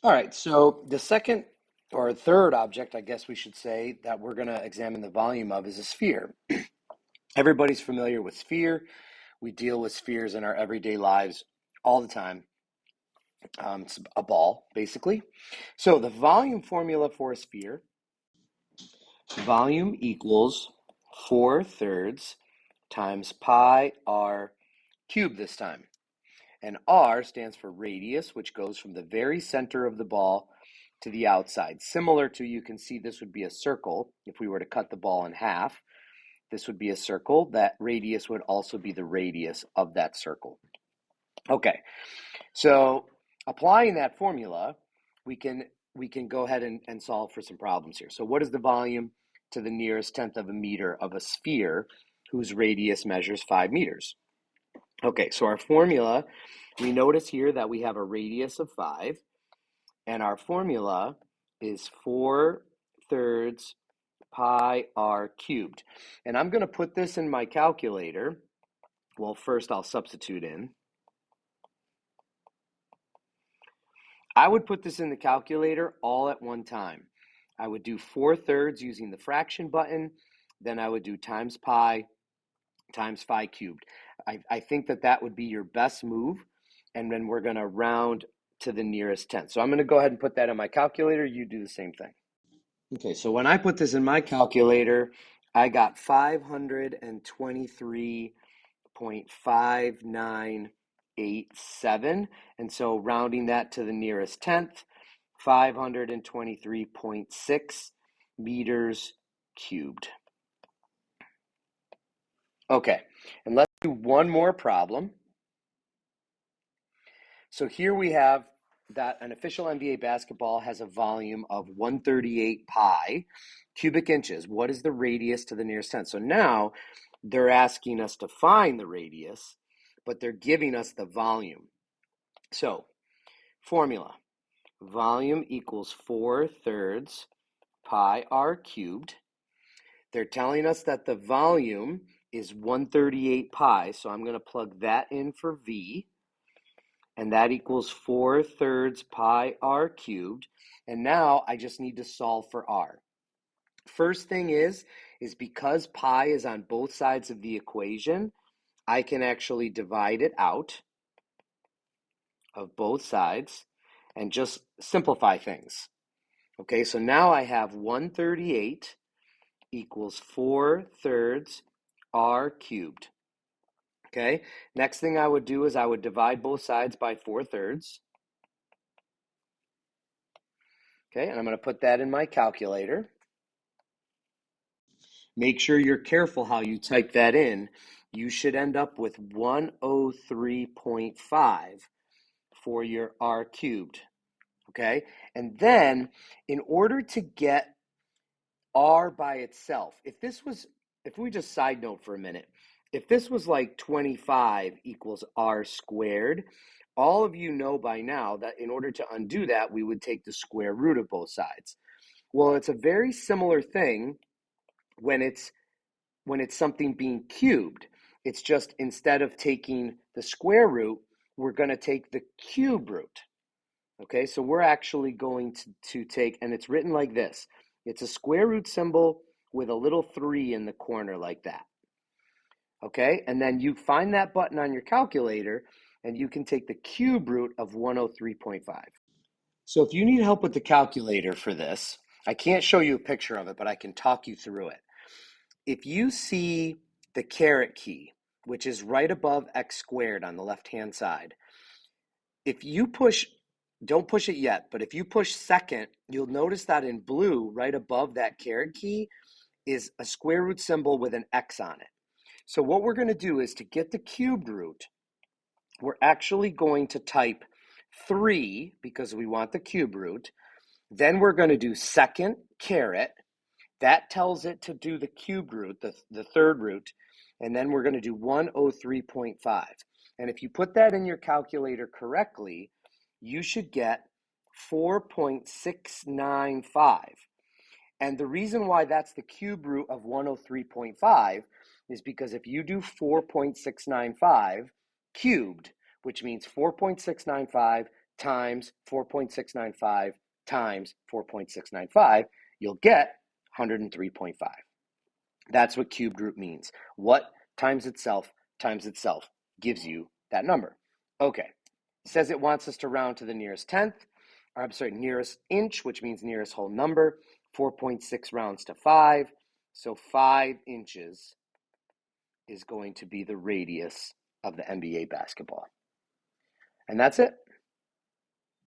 All right, so the second or third object, I guess we should say, that we're going to examine the volume of is a sphere. Everybody's familiar with sphere. We deal with spheres in our everyday lives all the time. It's a ball, basically. So the volume formula for a sphere, volume equals 4/3 times pi r cubed this time. And r stands for radius, which goes from the very center of the ball to the outside. Similar to, you can see this would be a circle. If we were to cut the ball in half, this would be a circle. That radius would also be the radius of that circle. Okay, so applying that formula, we can go ahead and solve for some problems here. So what is the volume to the nearest tenth of a meter of a sphere whose radius measures 5 meters? Okay, so our formula, we notice here that we have a radius of 5, and our formula is 4/3 pi r cubed. And I'm going to put this in my calculator. Well, first I'll substitute in. I would put this in the calculator all at one time. I would do 4/3 using the fraction button, then I would do times pi times phi cubed. I think that would be your best move, and then we're going to round to the nearest tenth. So I'm going to go ahead and put that in my calculator. You do the same thing. Okay, so when I put this in my calculator, I got 523.5987, and so rounding that to the nearest tenth, 523.6 meters cubed. Okay, and let's do one more problem. So here we have that an official NBA basketball has a volume of 138 pi cubic inches. What is the radius to the nearest tenth? So now they're asking us to find the radius, but they're giving us the volume. So formula, volume equals 4/3 pi r cubed. They're telling us that the volume is 138 pi, so I'm going to plug that in for V, and that equals 4/3 pi r cubed. And now I just need to solve for r. First thing is because pi is on both sides of the equation, I can actually divide it out of both sides and just simplify things. Okay, so now I have 138 equals 4/3 r cubed. Okay, next thing I would do is I would divide both sides by 4/3. Okay, and I'm going to put that in my calculator. Make sure you're careful how you type that in. You should end up with 103.5 for your r cubed. Okay, and then in order to get r by itself, if we just side note for a minute, if this was like 25 equals r squared, all of you know by now that in order to undo that, we would take the square root of both sides. Well, it's a very similar thing when it's something being cubed. It's just instead of taking the square root, we're going to take the cube root. Okay, so we're actually going to take, and it's written like this. It's a square root symbol with a little 3 in the corner like that. Okay, and then you find that button on your calculator, and you can take the cube root of 103.5. So if you need help with the calculator for this, I can't show you a picture of it, but I can talk you through it. If you see the caret key, which is right above x squared on the left-hand side, if you push, don't push it yet, but if you push second, you'll notice that in blue, right above that caret key, is a square root symbol with an x on it. So what we're going to do is to get the cubed root, we're actually going to type 3 because we want the cube root. Then we're going to do second caret. That tells it to do the cube root, the third root, and then we're going to do 103.5. And if you put that in your calculator correctly, you should get 4.695. And the reason why that's the cube root of 103.5 is because if you do 4.695 cubed, which means 4.695 times 4.695 times 4.695, you'll get 103.5. That's what cubed root means. What times itself gives you that number. Okay, it says it wants us to round to the nearest tenth, or I'm sorry, nearest inch, which means nearest whole number. 4.6 rounds to 5, so 5 inches is going to be the radius of the NBA basketball. And that's it.